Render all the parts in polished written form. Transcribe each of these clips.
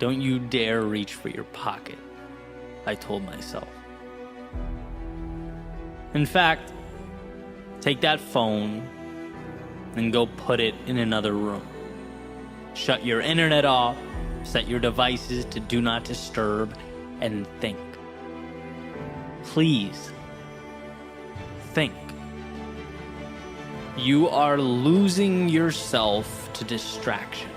Don't you dare reach for your pocket, I told myself. In fact, take that phone and go put it in another room. Shut your internet off, set your devices to do not disturb, and think. Please, think. You are losing yourself to distraction.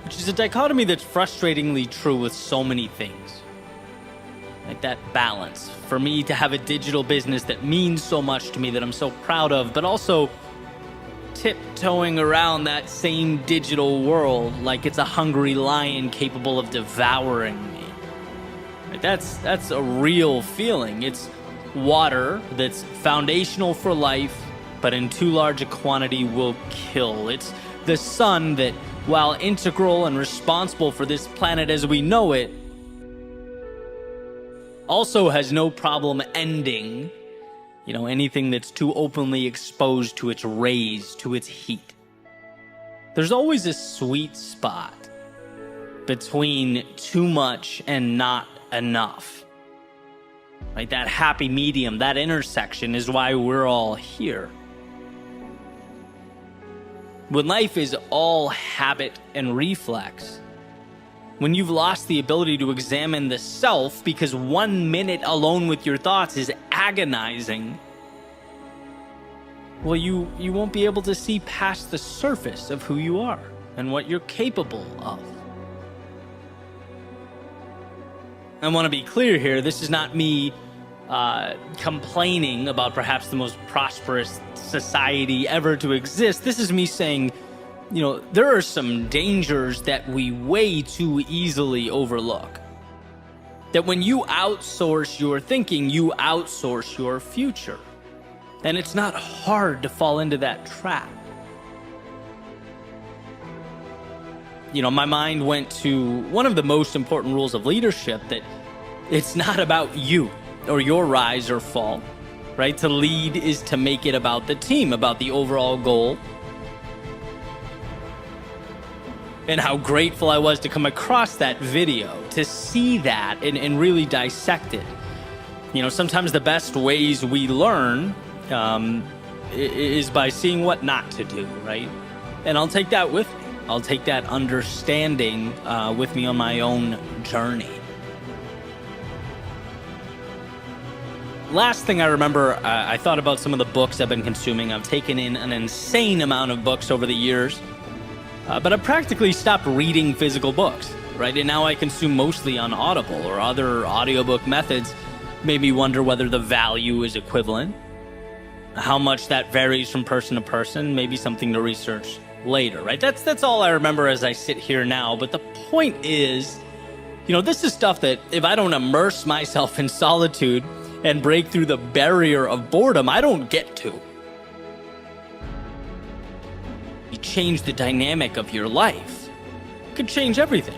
Which is a dichotomy that's frustratingly true with so many things. Like that balance. For me to have a digital business that means so much to me, that I'm so proud of, but also tiptoeing around that same digital world like it's a hungry lion capable of devouring me. Like that's a real feeling. It's water that's foundational for life, but in too large a quantity will kill. It's the sun that, while integral and responsible for this planet as we know it, also has no problem ending, anything that's too openly exposed to its rays, to its heat. There's always a sweet spot between too much and not enough. Right? That happy medium, that intersection is why we're all here. When life is all habit and reflex, when you've lost the ability to examine the self because 1 minute alone with your thoughts is agonizing, well, you won't be able to see past the surface of who you are and what you're capable of. I want to be clear here, this is not me complaining about perhaps the most prosperous society ever to exist. This is me saying, there are some dangers that we way too easily overlook. That when you outsource your thinking, you outsource your future. And it's not hard to fall into that trap. My mind went to one of the most important rules of leadership, that it's not about you or your rise or fall, right? To lead is to make it about the team, about the overall goal. And how grateful I was to come across that video, to see that and really dissect it. Sometimes the best ways we learn is by seeing what not to do, right? And I'll take that with me. I'll take that understanding with me on my own journey. Last thing I remember, I thought about some of the books I've been consuming. I've taken in an insane amount of books over the years. But I practically stopped reading physical books, right? And now I consume mostly on Audible or other audiobook methods. Made me wonder whether the value is equivalent, how much that varies from person to person, maybe something to research later, right? That's all I remember as I sit here now. But the point is, this is stuff that if I don't immerse myself in solitude and break through the barrier of boredom, I don't get to. You change the dynamic of your life. It could change everything,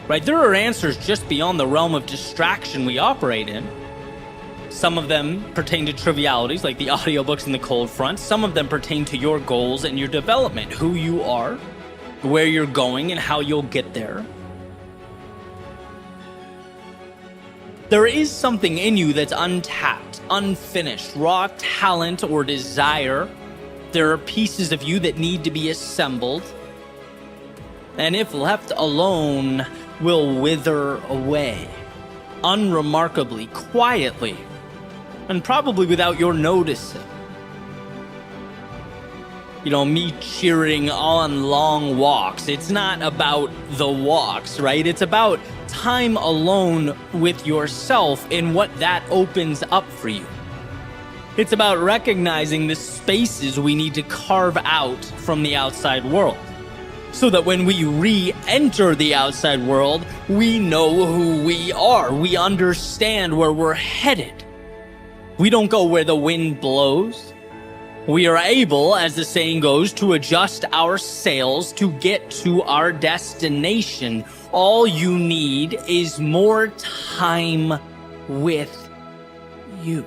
right? There are answers just beyond the realm of distraction we operate in. Some of them pertain to trivialities like the audiobooks in the cold front. Some of them pertain to your goals and your development, who you are, where you're going, and how you'll get there. There is something in you that's untapped, unfinished, raw talent or desire. There are pieces of you that need to be assembled, and if left alone, will wither away, unremarkably, quietly, and probably without your noticing. Me cheering on long walks, it's not about the walks, right? It's about time alone with yourself and what that opens up for you. It's about recognizing the spaces we need to carve out from the outside world, so that when we re-enter the outside world, we know who we are. We understand where we're headed. We don't go where the wind blows. We are able, as the saying goes, to adjust our sails to get to our destination. All you need is more time with you.